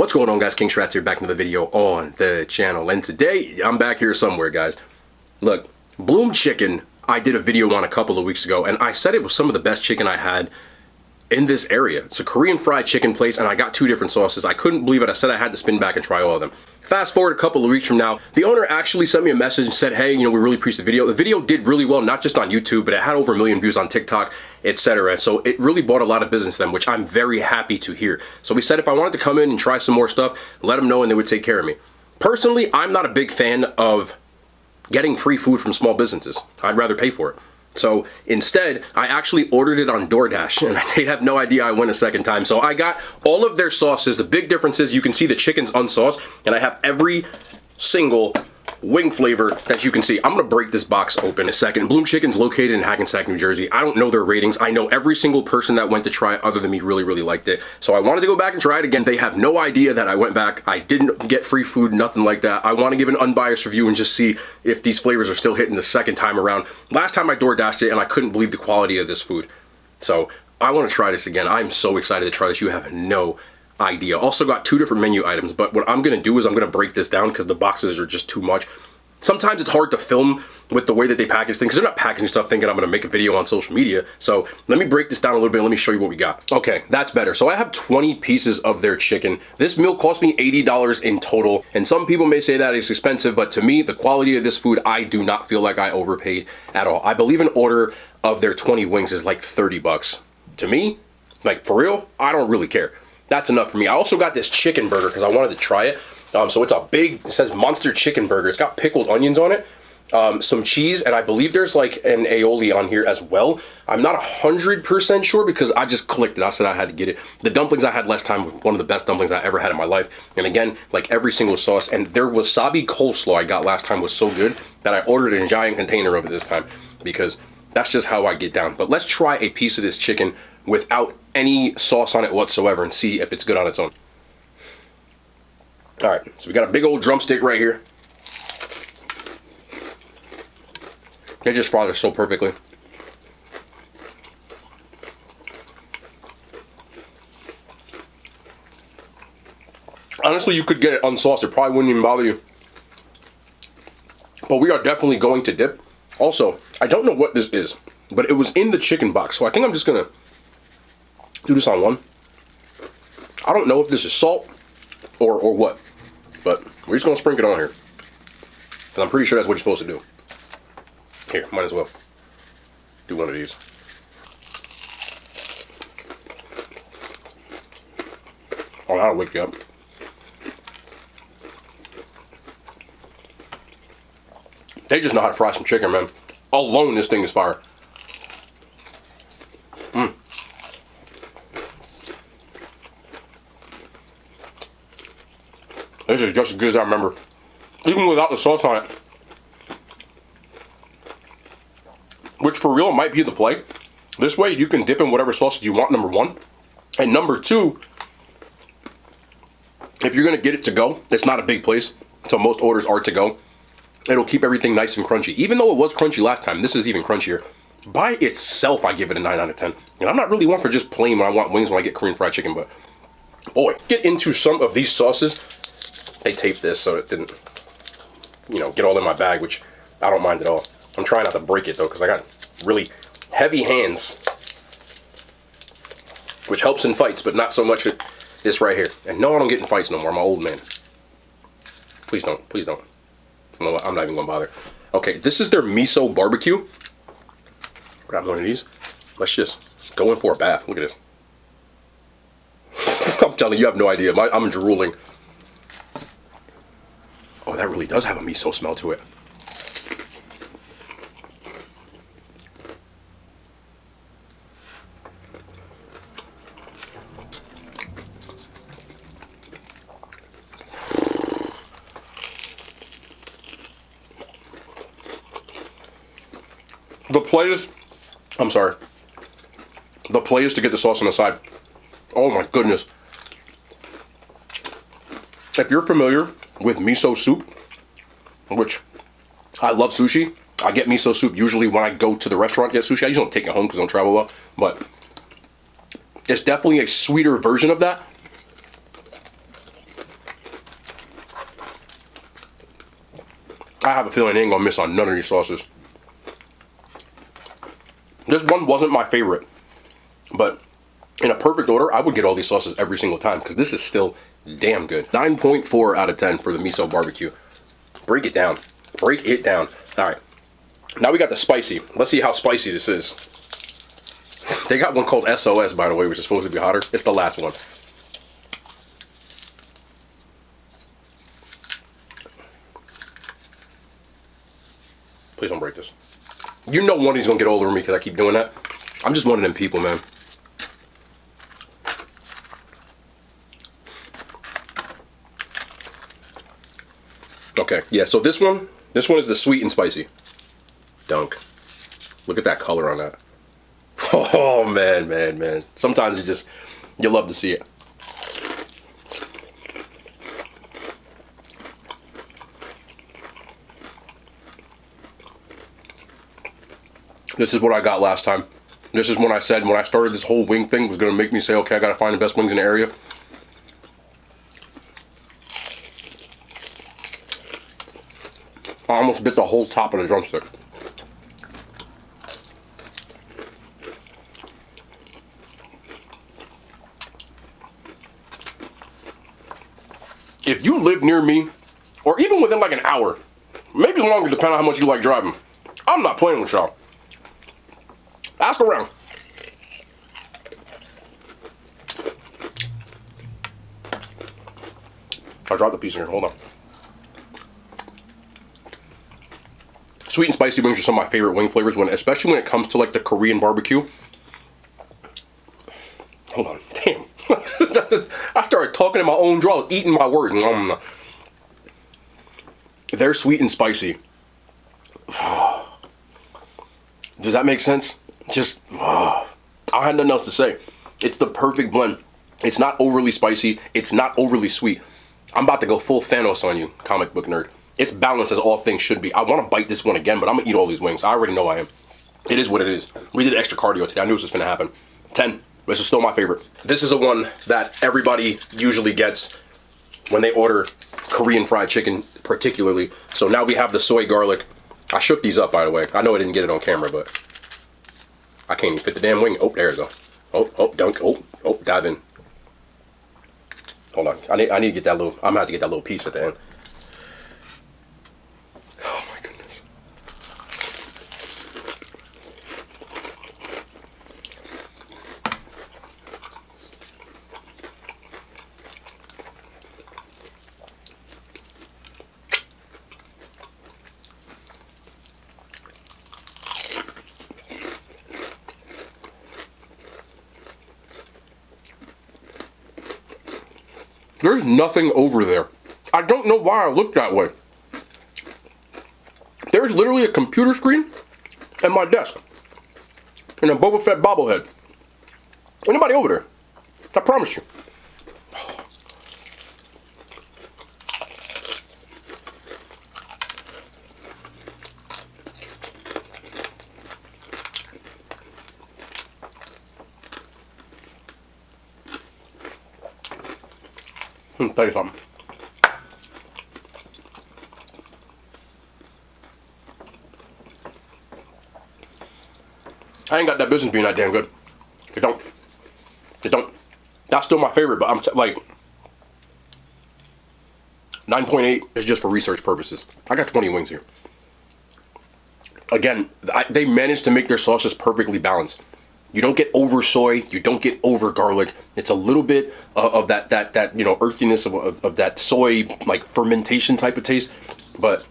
What's going on, guys? King Strats here, back into the video on the channel, and today I'm back here somewhere, guys. Look, Bloom Chicken, I did a video on a couple of weeks ago, and I said it was some of the best chicken I had in this area. It's a Korean fried chicken place, and I got two different sauces. I couldn't believe it. I said I had to spin back and try all of them. Fast forward a couple of weeks from now, the owner actually sent me a message and said, hey, we really appreciate the video. The video did really well, not just on YouTube, but it had over 1 million views on TikTok, etc. So it really brought a lot of business to them, which I'm very happy to hear. So we said if I wanted to come in and try some more stuff, let them know and they would take care of me. Personally, I'm not a big fan of getting free food from small businesses. I'd rather pay for it. So instead, I actually ordered it on DoorDash, and they have no idea I went a second time. So I got all of their sauces. The big difference is you can see the chicken's unsauced, and I have every single wing flavor that you can see. I'm gonna break this box open in a second. Bloom Chicken's located in Hackensack, New Jersey. I don't know their ratings. I know every single person that went to try it other than me really liked it. So I wanted to go back and try it again. They have no idea that I went back. I didn't get free food, nothing like that. I want to give an unbiased review and just see if these flavors are still hitting the second time around. Last time I DoorDashed it and I couldn't believe the quality of this food. So I want to try this again. I'm so excited to try this. You have no idea. Also got two different menu items, but what I'm going to do is I'm going to break this down because the boxes are just too much. Sometimes it's hard to film with the way that they package things. They're not packaging stuff thinking I'm going to make a video on social media. So let me break this down a little bit and let me show you what we got. Okay, that's better. So I have 20 pieces of their chicken. This meal cost me $80 in total. And some people may say that it's expensive, but to me, the quality of this food, I do not feel like I overpaid at all. I believe an order of their 20 wings is like 30 bucks. To me, like for real, I don't really care. That's enough for me. I also got this chicken burger because I wanted to try it. So it's a big, it says monster chicken burger. It's got pickled onions on it, some cheese, and I believe there's like an aioli on here as well. I'm not 100% sure because I just clicked it. I said I had to get it. The dumplings I had last time were one of the best dumplings I ever had in my life. And again, like every single sauce. And their wasabi coleslaw I got last time was so good that I ordered a giant container of it this time because that's just how I get down. But let's try a piece of this chicken without any sauce on it whatsoever and see if it's good on its own. All right, so we got a big old drumstick right here. They just fry this so perfectly. Honestly, you could get it unsauced. It probably wouldn't even bother you. But we are definitely going to dip. Also, I don't know what this is, but it was in the chicken box. So I think I'm just going to do this on one. I don't know if this is salt or what. But we're just going to sprinkle it on here. And I'm pretty sure that's what you're supposed to do. Here, might as well do one of these. Oh, that'll wake you up. They just know how to fry some chicken, man. Alone, this thing is fire. This is just as good as I remember. Even without the sauce on it. Which for real might be the play. This way you can dip in whatever sauces you want, number one. And number two, if you're going to get it to go, it's not a big place. So most orders are to go. It'll keep everything nice and crunchy. Even though it was crunchy last time, this is even crunchier. By itself, I give it a 9 out of 10. And I'm not really one for just plain when I want wings when I get Korean fried chicken, but boy, get into some of these sauces. They taped this so it didn't, get all in my bag, which I don't mind at all. I'm trying not to break it, though, because I got really heavy hands, which helps in fights, but not so much at this right here. And no, I don't get in fights no more. I'm an old man. Please don't. Please don't. No, I'm not even going to bother. Okay, this is their miso barbecue. Grab one of these. Let's just go in for a bath. Look at this. I'm telling you, you have no idea. I'm drooling. Oh, that really does have a miso smell to it. The play is to get the sauce on the side. Oh my goodness. If you're familiar with miso soup, which I love sushi, I get miso soup usually when I go to the restaurant get sushi. I usually don't take it home because I don't travel well, but it's definitely a sweeter version of that. I have a feeling I ain't gonna miss on none of these sauces. This one wasn't my favorite, but in a perfect order, I would get all these sauces every single time because this is still damn good. 9.4 out of 10 for the miso barbecue. Break it down. Break it down. All right. Now we got the spicy. Let's see how spicy this is. They got one called SOS, by the way, which is supposed to be hotter. It's the last one. Please don't break this. You know one of these gonna get all over me because I keep doing that. I'm just one of them people, man. Okay, yeah, so this one is the sweet and spicy. Dunk. Look at that color on that. Oh, man, man, man. Sometimes you love to see it. This is what I got last time. This is when I said, when I started this whole wing thing, was going to make me say, okay, I got to find the best wings in the area. I almost bit the whole top of the drumstick. If you live near me, or even within like an hour, maybe longer depending on how much you like driving, I'm not playing with y'all. Ask around. I dropped the piece in here, hold on. Sweet and spicy wings are some of my favorite wing flavors, especially when it comes to like the Korean barbecue. Hold on, damn. I started talking in my own draw, eating my words. They're sweet and spicy. Does that make sense? Just, I had nothing else to say. It's the perfect blend. It's not overly spicy. It's not overly sweet. I'm about to go full Thanos on you, comic book nerd. It's balanced as all things should be. I want to bite this one again, but I'm going to eat all these wings. I already know I am. It is what it is. We did extra cardio today. I knew this was going to happen. 10. This is still my favorite. This is a one that everybody usually gets when they order Korean fried chicken, particularly. So now we have the soy garlic. I shook these up, by the way. I know I didn't get it on camera, but I can't even fit the damn wing. Oh, there we go. Oh, dunk. Oh, dive in. Hold on. I need to get that little, I'm going to have to get that little piece at the end. Oh my goodness. There's nothing over there. I don't know why I look that way. There's literally a computer screen and my desk. And a Boba Fett bobblehead. Anybody over there? I promise you. Tell you something. I ain't got that business being that damn good. It don't. That's still my favorite, but I'm like 9.8 is just for research purposes. I got 20 wings here. Again, they managed to make their sauces perfectly balanced. You don't get over soy. You don't get over garlic. It's a little bit of that earthiness of that soy, like fermentation type of taste. But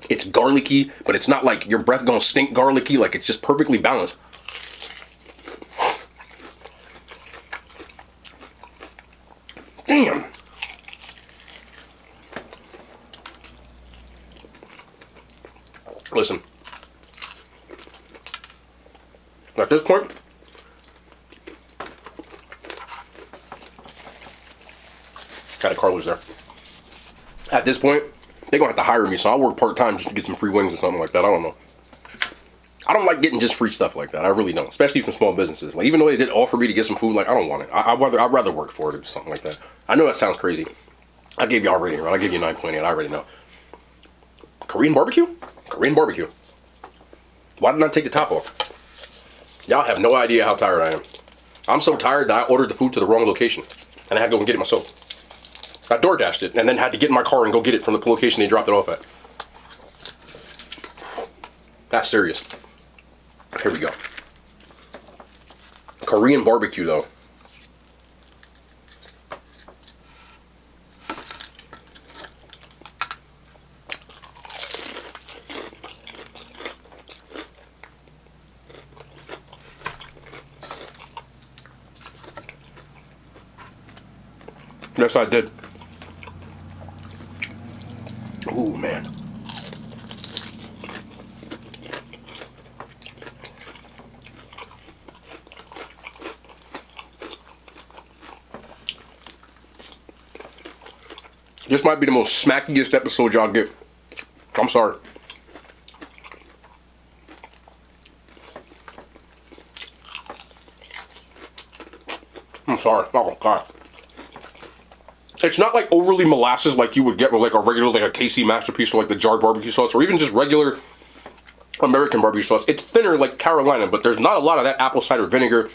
it's garlicky, but it's not like your breath gonna stink garlicky. Like, it's just perfectly balanced. Damn. Listen. At this point, got a Carlos there. At this point, they're gonna have to hire me, so I'll work part-time just to get some free wings or something like that. I don't know. I don't like getting just free stuff like that. I really don't, especially from small businesses. Like, even though they did offer me to get some food, like, I don't want it. I'd rather work for it or something like that. I know that sounds crazy. I gave you all rating, right? I gave you 9.8. I already know. Korean barbecue? Korean barbecue. Why didn't I take the top off? Y'all have no idea how tired I am. I'm so tired that I ordered the food to the wrong location. And I had to go and get it myself. I DoorDashed it and then had to get in my car and go get it from the location they dropped it off at. That's serious. Here we go. Korean barbecue though. Yes, I did. Ooh, man. This might be the most smackiest episode y'all get. I'm sorry. I'm sorry. Oh, God. It's not like overly molasses like you would get with like a regular, like a KC Masterpiece or like the jarred barbecue sauce or even just regular American barbecue sauce. It's thinner like Carolina, but there's not a lot of that apple cider vinegar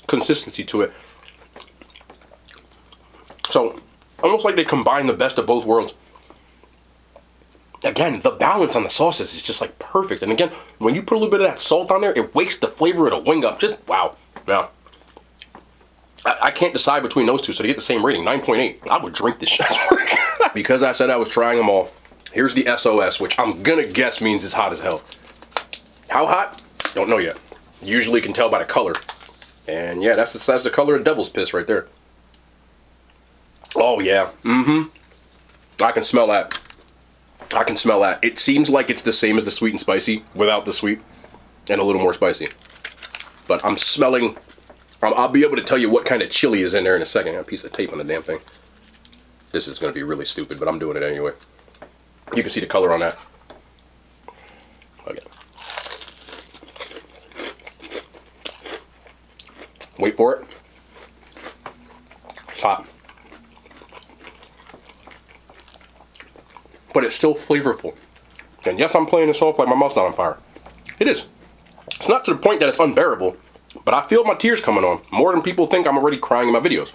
consistency to it. So, almost like they combine the best of both worlds. Again, the balance on the sauces is just like perfect. And again, when you put a little bit of that salt on there, it wakes the flavor of the wing up. Just, wow. Yeah. I can't decide between those two, so to get the same rating, 9.8. I would drink this shit. Because I said I was trying them all, here's the SOS, which I'm gonna guess means it's hot as hell. How hot? Don't know yet. Usually can tell by the color. And yeah, that's the color of devil's piss right there. Oh yeah, I can smell that. I can smell that. It seems like it's the same as the sweet and spicy, without the sweet, and a little more spicy. But I'm smelling... I'll be able to tell you what kind of chili is in there in a second. I got a piece of tape on the damn thing. This is going to be really stupid, but I'm doing it anyway. You can see the color on that. Okay. Wait for it. It's hot. But it's still flavorful. And yes, I'm playing this off like my mouth's not on fire. It is. It's not to the point that it's unbearable. But I feel my tears coming on, more than people think I'm already crying in my videos.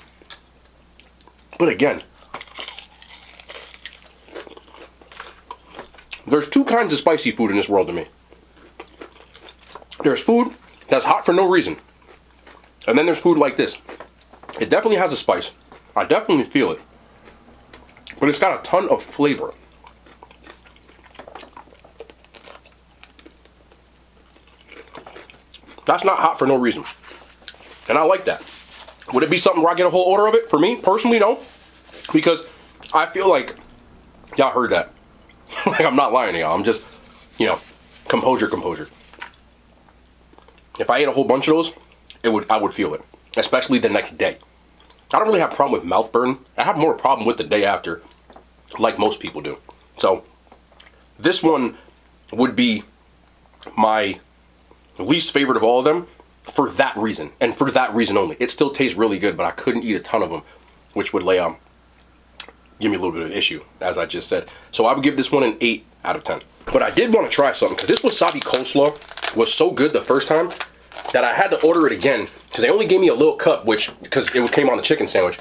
But again, there's two kinds of spicy food in this world to me. There's food that's hot for no reason. And then there's food like this. It definitely has a spice. I definitely feel it. But it's got a ton of flavor. That's not hot for no reason. And I like that. Would it be something where I get a whole order of it? For me, personally, no. Because I feel like, y'all heard that. Like, I'm not lying to y'all. I'm just, composure. If I ate a whole bunch of those, I would feel it. Especially the next day. I don't really have a problem with mouth burn. I have more problem with the day after, like most people do. So, this one would be my least favorite of all of them for that reason, and for that reason only. It still tastes really good, but I couldn't eat a ton of them, which would give me a little bit of an issue, as I just said. So I would give this one an 8 out of 10. But I did want to try something, because this wasabi coleslaw was so good the first time that I had to order it again, because they only gave me a little cup, because it came on the chicken sandwich.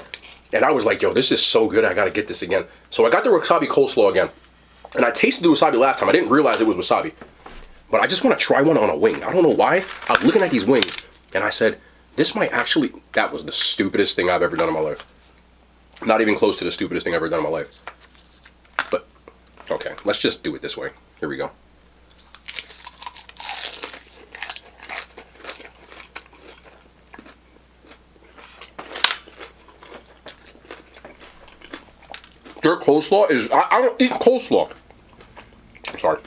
And I was like, yo, this is so good, I gotta get this again. So I got the wasabi coleslaw again. And I tasted the wasabi last time. I didn't realize it was wasabi. But I just want to try one on a wing. I don't know why. I was looking at these wings, and I said, this might actually... That was the stupidest thing I've ever done in my life. Not even close to the stupidest thing I've ever done in my life. But, okay, let's just do it this way. Here we go. Their coleslaw is... I don't eat coleslaw. I'm sorry.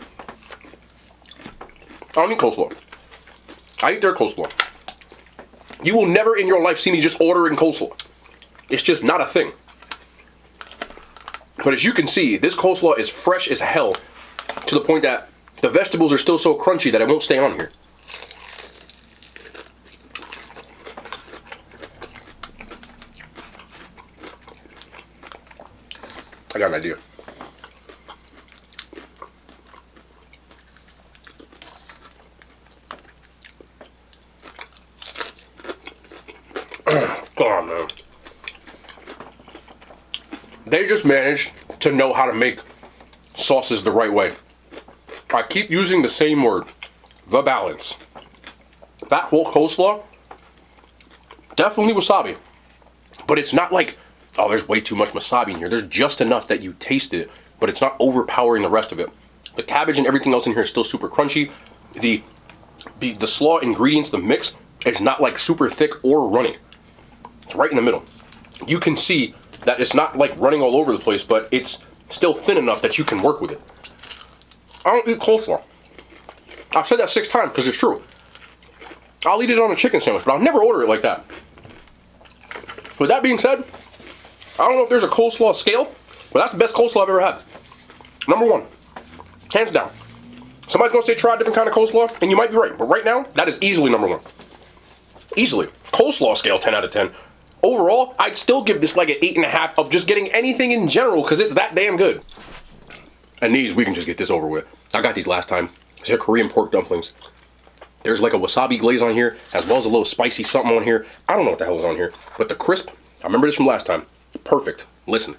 I don't eat coleslaw. I eat their coleslaw. You will never in your life see me just ordering coleslaw. It's just not a thing. But as you can see, this coleslaw is fresh as hell to the point that the vegetables are still so crunchy that it won't stay on here. I got an idea. They just managed to know how to make sauces the right way. I keep using the same word, the balance. That whole coleslaw, definitely wasabi. But it's not like, oh, there's way too much wasabi in here. There's just enough that you taste it, but it's not overpowering the rest of it. The cabbage and everything else in here is still super crunchy. The slaw ingredients, the mix, is not like super thick or runny. It's right in the middle. You can see that it's not like running all over the place, but it's still thin enough that you can work with it. I don't eat coleslaw. I've said that 6 times because it's true. I'll eat it on a chicken sandwich, but I'll never order it like that. With that being said, I don't know if there's a coleslaw scale, but that's the best coleslaw I've ever had. Number 1. Hands down. Somebody's gonna say try a different kind of coleslaw, and you might be right, but right now, that is easily number 1. Easily. Coleslaw scale, 10 out of 10. Overall, I'd still give this like an 8.5 of just getting anything in general, because it's that damn good. And these, we can just get this over with. I got these last time. These are Korean pork dumplings. There's like a wasabi glaze on here, as well as a little spicy something on here. I don't know what the hell is on here, but the crisp, I remember this from last time. Perfect. Listen.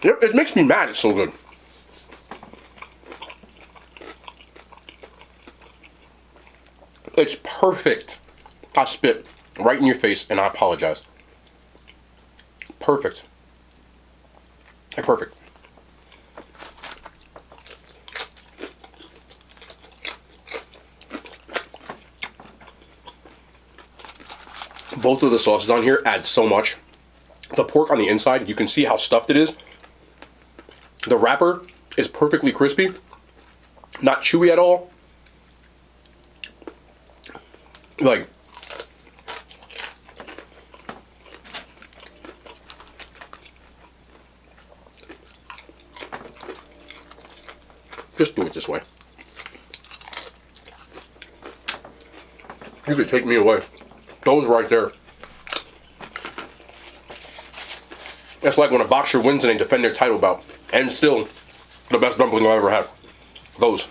It makes me mad, it's so good. It's perfect. I spit right in your face, and I apologize. Perfect. Like perfect. Both of the sauces on here add so much. The pork on the inside, you can see how stuffed it is. The wrapper is perfectly crispy, not chewy at all. Like, just do it this way. You could take me away. Those right there. It's like when a boxer wins and they defend their title bout. And still, the best dumpling I've ever had. Those.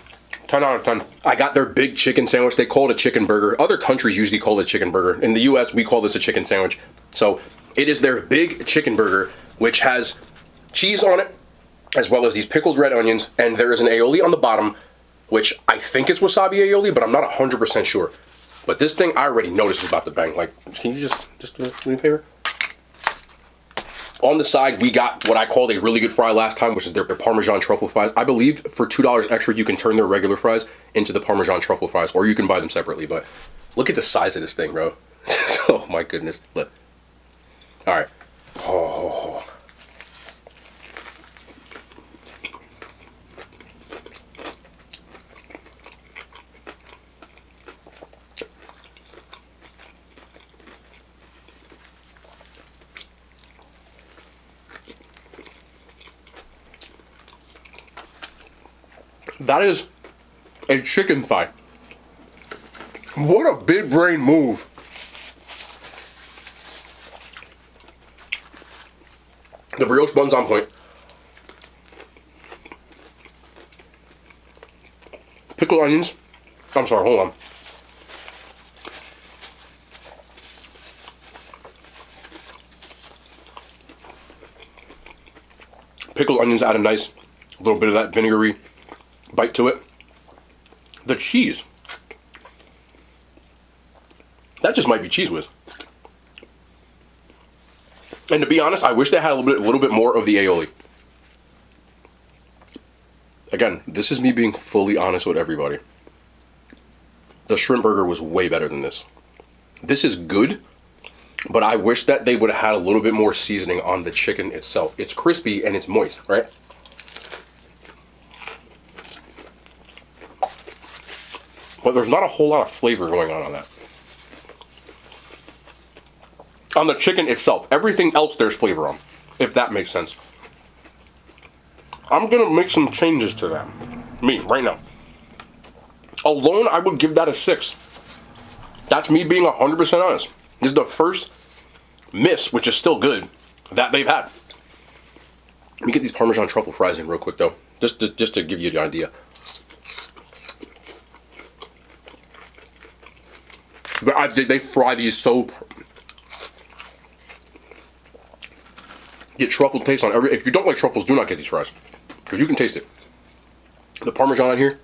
10 out of 10. I got their big chicken sandwich. They call it a chicken burger. Other countries usually call it a chicken burger. In the US, we call this a chicken sandwich. So, it is their big chicken burger, which has cheese on it, as well as these pickled red onions. And there is an aioli on the bottom, which I think is wasabi aioli, but I'm not 100% sure. But this thing, I already know this is about to bang. Like, can you just do me a favor? On the side, we got what I called a really good fry last time, which is their Parmesan truffle fries. I believe for $2 extra, you can turn their regular fries into the Parmesan truffle fries, or you can buy them separately. But look at the size of this thing, bro. Oh my goodness. Look. All right. Oh. That is a chicken thigh. What a big brain move. The brioche bun's on point. Pickled onions. I'm sorry, hold on. Pickled onions add a nice little bit of that vinegary bite to it. The cheese. That just might be Cheese Whiz. And to be honest, I wish they had a little bit more of the aioli. Again, this is me being fully honest with everybody. The shrimp burger was way better than this. This is good, but I wish that they would have had a little bit more seasoning on the chicken itself. It's crispy and it's moist, right? But there's not a whole lot of flavor going on that. On the chicken itself. Everything else there's flavor on, if that makes sense. I'm gonna make some changes to that. Me, right now. Alone, I would give that a 6. That's me being 100% honest. This is the first miss, which is still good, that they've had. Let me get these Parmesan truffle fries in real quick though. Just to give you the idea. But they fry these so... Get truffle taste on every. If you don't like truffles, do not get these fries, because you can taste it. The Parmesan on here,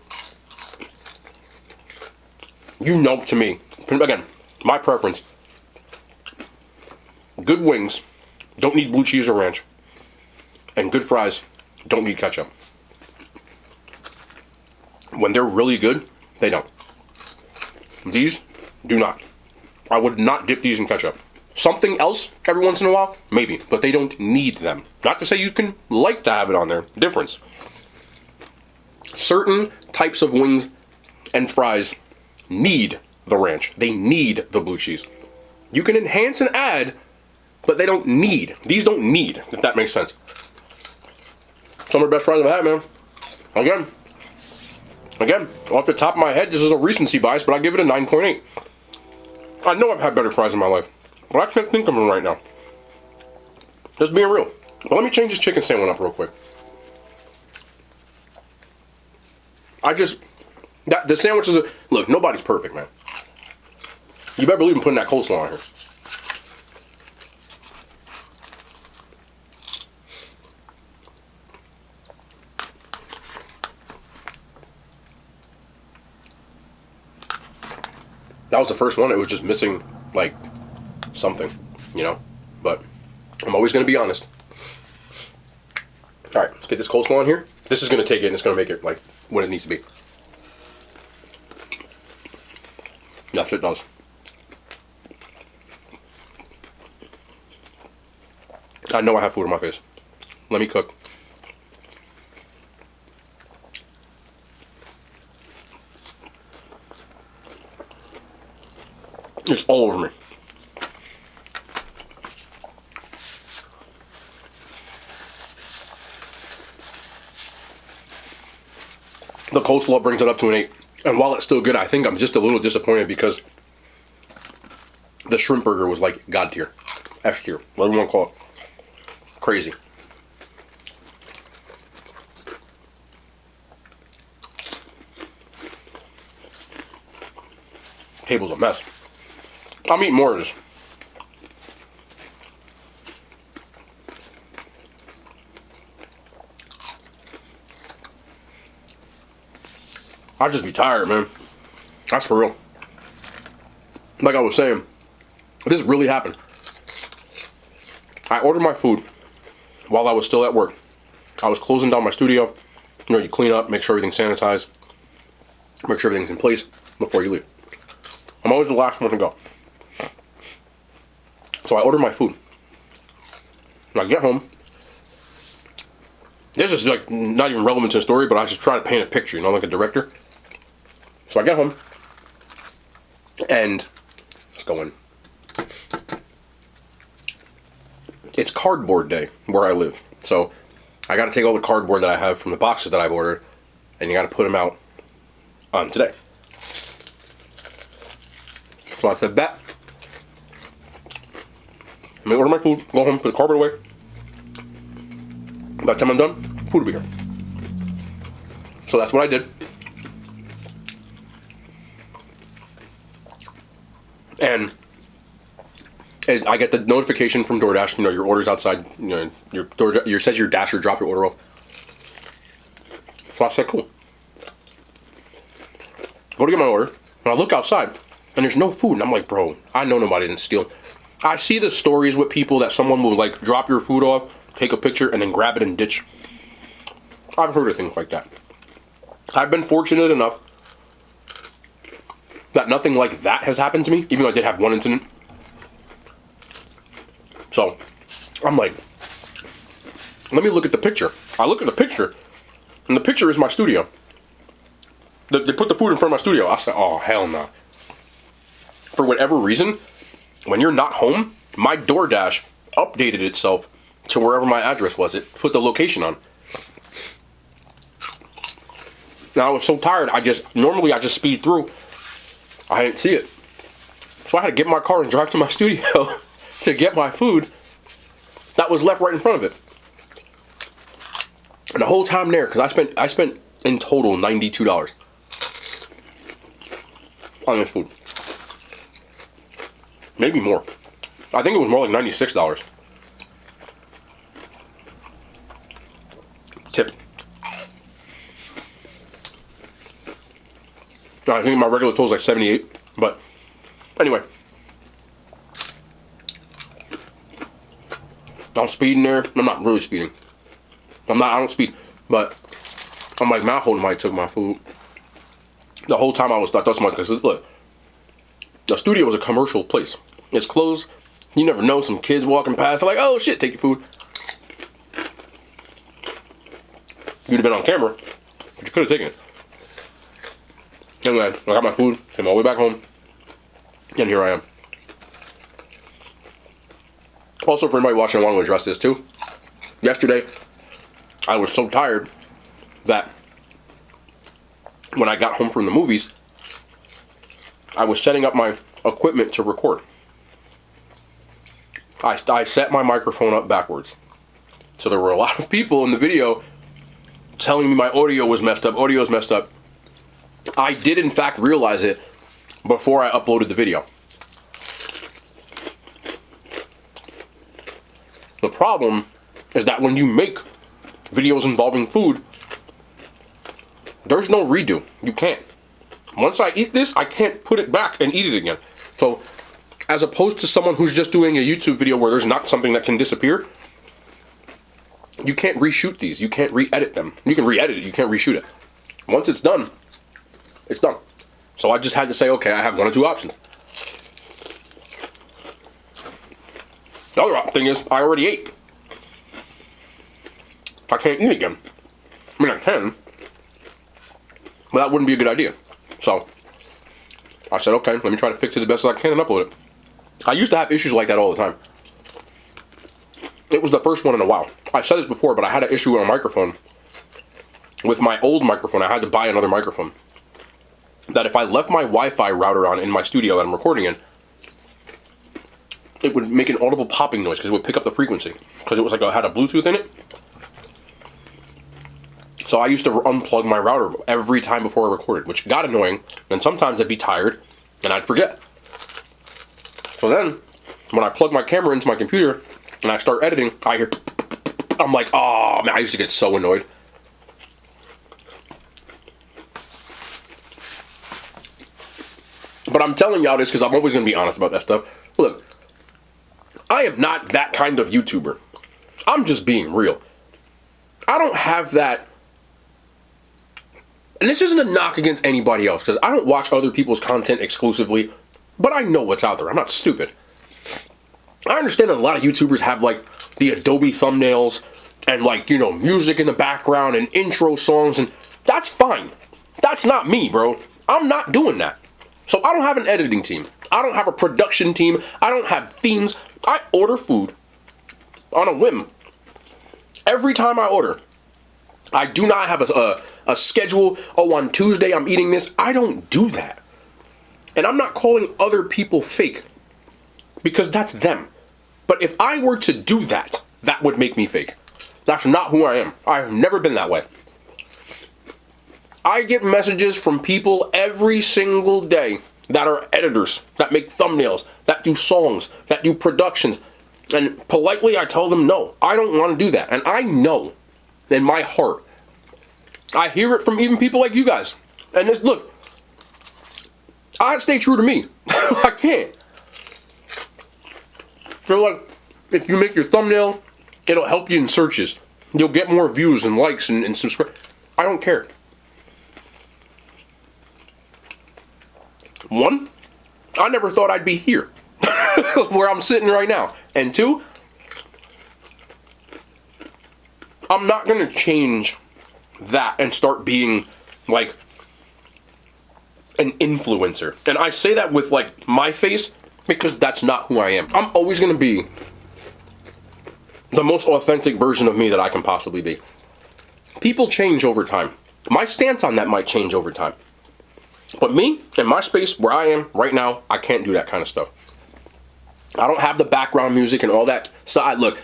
you know, to me, again, my preference. Good wings don't need blue cheese or ranch, and good fries don't need ketchup. When they're really good, they don't. These do not. I would not dip these in ketchup. Something else every once in a while, maybe, but they don't need them. Not to say you can like to have it on there. Difference. Certain types of wings and fries need the ranch. They need the blue cheese. You can enhance and add, but they don't need. These don't need, if that makes sense. Some of the best fries I've had, man. Again, off the top of my head, this is a recency bias, but I give it a 9.8. I know I've had better fries in my life, but I can't think of them right now. Just being real. But let me change this chicken sandwich up real quick. The sandwich is look, nobody's perfect, man. You better believe I'm putting that coleslaw on here. That was the first one. It was just missing, like, something, you know? But I'm always going to be honest. All right, let's get this coleslaw on here. This is going to take it and it's going to make it, like, what it needs to be. Yes, it does. I know I have food on my face. Let me cook. It's all over me. The coleslaw brings it up to an 8. And while it's still good, I think I'm just a little disappointed because the shrimp burger was like God tier. F tier. Whatever you want to call it. Crazy. Table's a mess. I'm eating more of this. I'll just be tired, man. That's for real. Like I was saying, this really happened. I ordered my food while I was still at work. I was closing down my studio. You know, you clean up, make sure everything's sanitized, make sure everything's in place before you leave. I'm always the last one to go. So I ordered my food. And I get home. This is like not even relevant to the story, but I was just trying to paint a picture, you know, like a director. So I get home. And let's go in. It's cardboard day where I live. So I got to take all the cardboard that I have from the boxes that I've ordered, and you got to put them out on today. So I said that. I'm gonna order my food, go home, put the cardboard away. By the time I'm done, food will be here. So that's what I did. And I get the notification from DoorDash, you know, your order's outside, you know, your says your Dasher drop your order off. So I said, cool. Go to get my order, and I look outside, and there's no food, and I'm like, bro, I know nobody didn't steal. I see the stories with people that someone will, like, drop your food off, take a picture, and then grab it and ditch. I've heard of things like that. I've been fortunate enough that nothing like that has happened to me, even though I did have one incident. So, I'm like, let me look at the picture. I look at the picture, and the picture is my studio. They put the food in front of my studio. I said, oh, hell no. For whatever reason, when you're not home, my DoorDash updated itself to wherever my address was. It put the location on. Now, I was so tired, normally I just speed through. I didn't see it. So I had to get in my car and drive to my studio to get my food that was left right in front of it. And the whole time there, because I spent in total $92 on this food. Maybe more. I think it was more like $96. I think my regular total is like 78. But anyway, I'm speeding there. I'm not really speeding. I don't speed, but I'm like, man, I hope nobody took my food. The whole time I thought so much, because look, the studio is a commercial place. It's closed. You never know, some kids walking past, they're like, oh shit, take your food. You'd have been on camera, but you could have taken it. Anyway, I got my food, came all the way back home, and here I am. Also, for anybody watching, I want to address this too. Yesterday, I was so tired that when I got home from the movies, I was setting up my equipment to record. I set my microphone up backwards. So there were a lot of people in the video telling me my audio was messed up, audio's messed up. I did in fact realize it before I uploaded the video. The problem is that when you make videos involving food, there's no redo. You can't. Once I eat this, I can't put it back and eat it again. So, as opposed to someone who's just doing a YouTube video where there's not something that can disappear, you can't reshoot these. You can't re-edit them. You can re-edit it, you can't reshoot it. Once it's done, it's done. So I just had to say, okay, I have one or two options. The other thing is, I already ate. I can't eat again. I mean, I can, but that wouldn't be a good idea. So I said, okay, let me try to fix it as best as I can and upload it. I used to have issues like that all the time. It was the first one in a while. I said this before, but I had an issue with a microphone. With my old microphone, I had to buy another microphone. That if I left my Wi-Fi router on in my studio that I'm recording in, it would make an audible popping noise because it would pick up the frequency. Because it was like it had a Bluetooth in it. So I used to unplug my router every time before I recorded, which got annoying. And sometimes I'd be tired and I'd forget. So then, when I plug my camera into my computer and I start editing, I hear, I'm like, oh man, I used to get so annoyed. But I'm telling y'all this because I'm always going to be honest about that stuff. Look, I am not that kind of YouTuber. I'm just being real. I don't have that. And this isn't a knock against anybody else, because I don't watch other people's content exclusively, but I know what's out there. I'm not stupid. I understand that a lot of YouTubers have, like, the Adobe thumbnails and, like, you know, music in the background and intro songs, and that's fine. That's not me, bro. I'm not doing that. So I don't have an editing team. I don't have a production team. I don't have themes. I order food on a whim. Every time I order, I do not have a schedule. Oh, on Tuesday I'm eating this. I don't do that. And I'm not calling other people fake, because that's them. But if I were to do that, that would make me fake. That's not who I am. I've never been that way. I get messages from people every single day that are editors, that make thumbnails, that do songs, that do productions. And politely I tell them, no, I don't want to do that. And I know in my heart, I hear it from even people like you guys. And this, look, I stay true to me. I can't. So like, if you make your thumbnail, it'll help you in searches. You'll get more views and likes and subscribe. I don't care. One, I never thought I'd be here, where I'm sitting right now. And two, I'm not going to change that and start being, like, an influencer. And I say that with, like, my face, because that's not who I am. I'm always going to be the most authentic version of me that I can possibly be. People change over time. My stance on that might change over time. But me, in my space, where I am right now, I can't do that kind of stuff. I don't have the background music and all that. So look,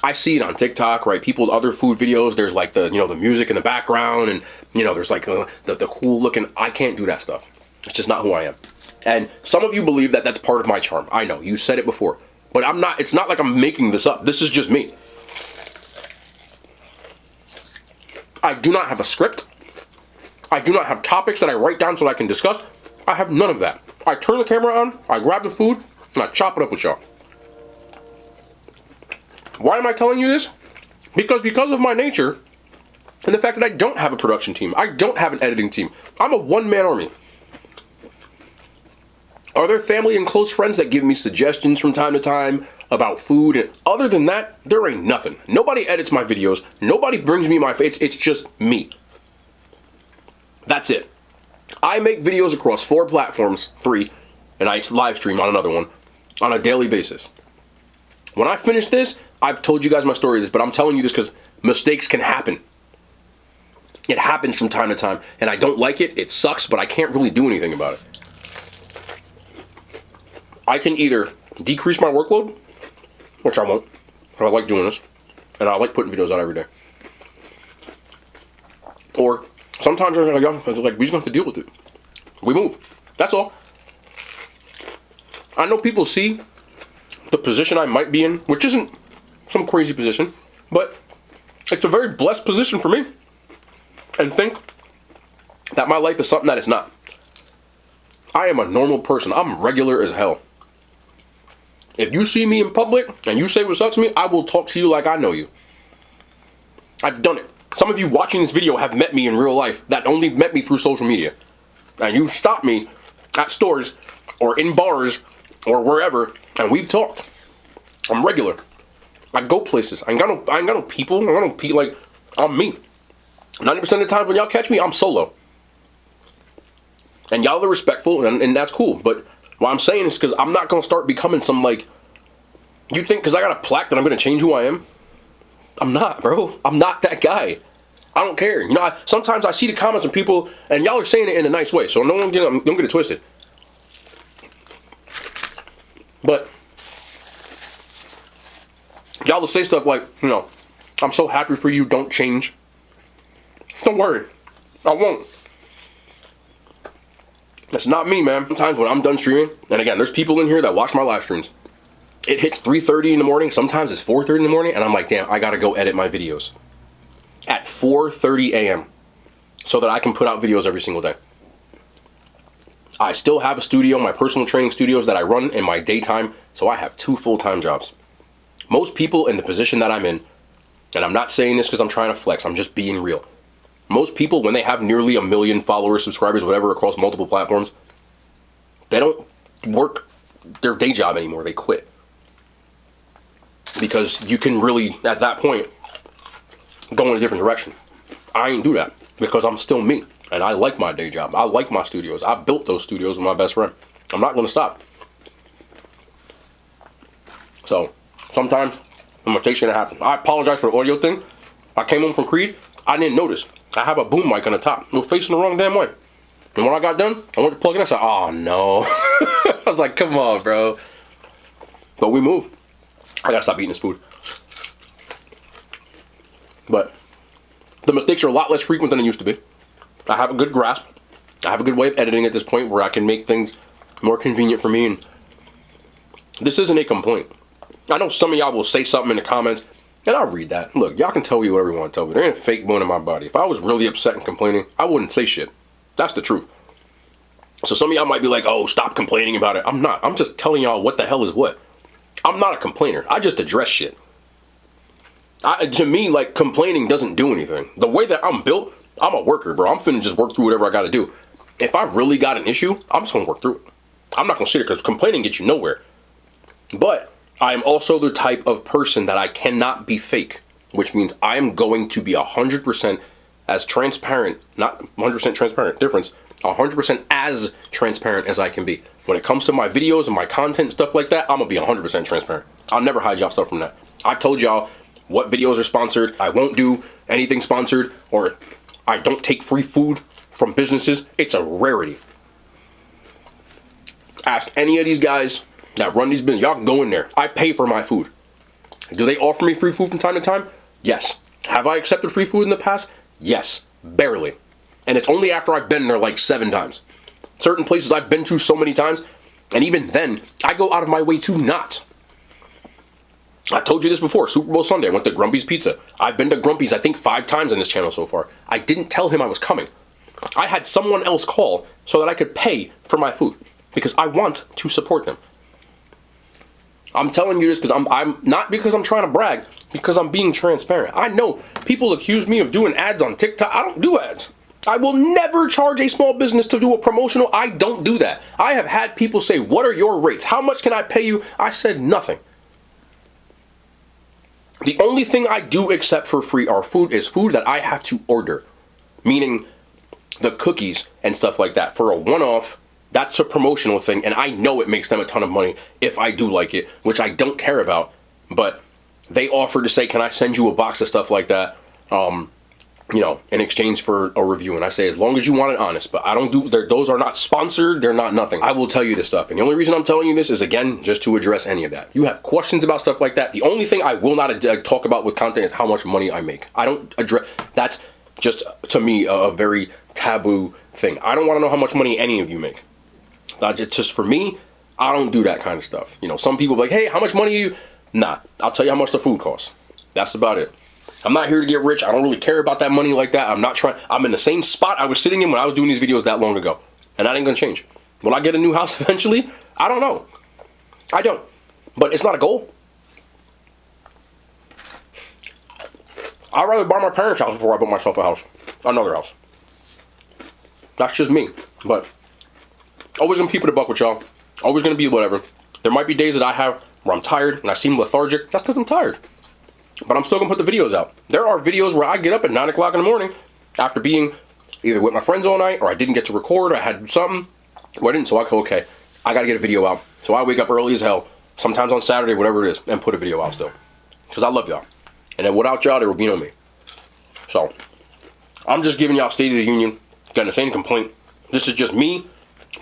I see it on TikTok, right? People, other food videos, there's like the, you know, the music in the background, and, you know, there's like the cool looking. I can't do that stuff. It's just not who I am. And some of you believe that that's part of my charm. I know, you said it before. But I'm not, it's not like I'm making this up. This is just me. I do not have a script. I do not have topics that I write down so that I can discuss. I have none of that. I turn the camera on, I grab the food, and I chop it up with y'all. Why am I telling you this? Because of my nature and the fact that I don't have a production team. I don't have an editing team. I'm a one-man army. Are there family and close friends that give me suggestions from time to time about food? And other than that, there ain't nothing. Nobody edits my videos. Nobody brings me my... It's just me. That's it. I make videos across 4 platforms, 3, and I live stream on another one on a daily basis. When I finish this, I've told you guys my story of this, but I'm telling you this because mistakes can happen. It happens from time to time, and I don't like it. It sucks, but I can't really do anything about it. I can either decrease my workload, which I won't, but I like doing this, and I like putting videos out every day. Or sometimes I'm like, we just have to deal with it. We move. That's all. I know people see the position I might be in, which isn't some crazy position, but it's a very blessed position for me, and think that my life is something that it's not. I am a normal person. I'm regular as hell. If you see me in public and you say what's up to me, I will talk to you like I know you. I've done it. Some of you watching this video have met me in real life that only met me through social media. And you've stopped me at stores or in bars or wherever, and we've talked. I'm regular. I go places. I ain't got no people. I ain't got no like, I'm me. 90% of the time when y'all catch me, I'm solo. And y'all are respectful, and that's cool. But what I'm saying is because I'm not going to start becoming some, like, you think because I got a plaque that I'm going to change who I am? I'm not, bro. I'm not that guy. I don't care. You know, sometimes I see the comments of people, and y'all are saying it in a nice way, so don't get it twisted. But y'all will say stuff like, you know, I'm so happy for you, don't change. Don't worry. I won't. That's not me, man. Sometimes when I'm done streaming, and again, there's people in here that watch my live streams. It hits 3:30 in the morning. Sometimes it's 4:30 in the morning, and I'm like, damn, I gotta go edit my videos at 4:30 a.m. so that I can put out videos every single day. I still have a studio, my personal training studios that I run in my daytime, so I have 2 full-time jobs. Most people in the position that I'm in, and I'm not saying this because I'm trying to flex, I'm just being real. Most people, when they have nearly 1 million followers, subscribers, whatever, across multiple platforms, they don't work their day job anymore. They quit. Because you can really, at that point, go in a different direction. I ain't do that because I'm still me. And I like my day job. I like my studios. I built those studios with my best friend. I'm not going to stop. So, sometimes a mistake's going to happen. I apologize for the audio thing. I came home from Creed. I didn't notice. I have a boom mic on the top. It was facing the wrong damn way. And when I got done, I went to plug it in. I said, oh no. I was like, come on, bro. But we move. I gotta stop eating this food. But the mistakes are a lot less frequent than they used to be. I have a good grasp. I have a good way of editing at this point where I can make things more convenient for me. And this isn't a complaint. I know some of y'all will say something in the comments, and I'll read that. Look, y'all can tell me whatever you want to tell me. There ain't a fake bone in my body. If I was really upset and complaining, I wouldn't say shit. That's the truth. So some of y'all might be like, oh, stop complaining about it. I'm not. I'm just telling y'all what the hell is what. I'm not a complainer. I just address shit. To me, like, complaining doesn't do anything. The way that I'm built, I'm a worker, bro. I'm finna just work through whatever I gotta do. If I really got an issue, I'm just gonna work through it. I'm not gonna sit here because complaining gets you nowhere. But I am also the type of person that I cannot be fake, which means I am going to be 100% as transparent, not 100% transparent, difference, 100% as transparent as I can be. When it comes to my videos and my content and stuff like that, I'm gonna be 100% transparent. I'll never hide y'all stuff from that. I've told y'all what videos are sponsored. I won't do anything sponsored, or I don't take free food from businesses. It's a rarity. Ask any of these guys that run these businesses. Y'all go in there. I pay for my food. Do they offer me free food from time to time? Yes. Have I accepted free food in the past? Yes. Barely. And it's only after I've been there like 7 times. Certain places I've been to so many times, and even then, I go out of my way to not. I told you this before. Super Bowl Sunday, I went to Grumpy's Pizza. I've been to Grumpy's, I think, 5 times on this channel so far. I didn't tell him I was coming. I had someone else call so that I could pay for my food because I want to support them. I'm telling you this because I'm not because I'm trying to brag, because I'm being transparent. I know people accuse me of doing ads on TikTok. I don't do ads. I will never charge a small business to do a promotional. I don't do that. I have had people say, what are your rates? How much can I pay you? I said nothing. The only thing I do accept for free are food that I have to order. Meaning the cookies and stuff like that. For a one-off, that's a promotional thing. And I know it makes them a ton of money if I do like it, which I don't care about. But they offer to say, can I send you a box of stuff like that? You know, in exchange for a review. And I say, as long as you want it honest, but I don't do, those are not sponsored. They're not nothing. I will tell you this stuff. And the only reason I'm telling you this is, again, just to address any of that. You have questions about stuff like that. The only thing I will not talk about with content is how much money I make. I don't address, that's just, to me, a very taboo thing. I don't want to know how much money any of you make. That's just for me, I don't do that kind of stuff. You know, some people be like, hey, how much money are you? Nah, I'll tell you how much the food costs. That's about it. I'm not here to get rich. I don't really care about that money like that. I'm in the same spot I was sitting in when I was doing these videos that long ago. And that ain't gonna change. Will I get a new house eventually? I don't know. I don't. But it's not a goal. I'd rather buy my parents' house before I build myself a house. Another house. That's just me. But always gonna keep it a buck with y'all. Always gonna be whatever. There might be days that I have where I'm tired and I seem lethargic. That's because I'm tired. But I'm still gonna put the videos out. There are videos where I get up at 9 o'clock in the morning after being either with my friends all night, or I didn't get to record, or I had something. Well, I didn't, so I go, okay, I gotta get a video out. So I wake up early as hell, sometimes on Saturday, whatever it is, and put a video out still. Because I love y'all. And then without y'all, there would be no me. So, I'm just giving y'all State of the Union. Got this ain't a complaint. This is just me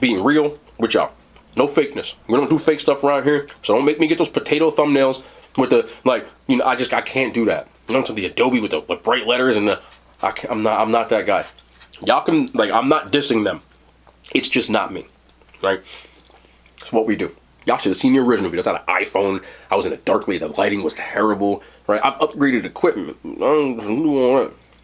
being real with y'all. No fakeness. We don't do fake stuff around here, so don't make me get those potato thumbnails with the, like, you know, I can't do that. You know, to the Adobe with the bright letters and I'm not that guy. Y'all can, like, I'm not dissing them. It's just not me, right? It's what we do. Y'all should have seen the original videos. I had an iPhone. I was in it darkly. The lighting was terrible, right? I've upgraded equipment.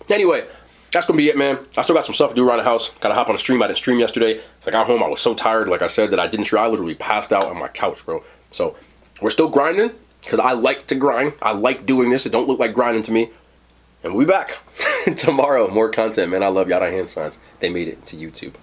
Anyway, that's going to be it, man. I still got some stuff to do around the house. Got to hop on a stream. I didn't stream yesterday. I got home. I was so tired, like I said, that I didn't stream. I literally passed out on my couch, bro. So we're still grinding because I like to grind. I like doing this. It don't look like grinding to me. And we'll be back tomorrow. More content, man. I love Yada Hand Signs. They made it to YouTube.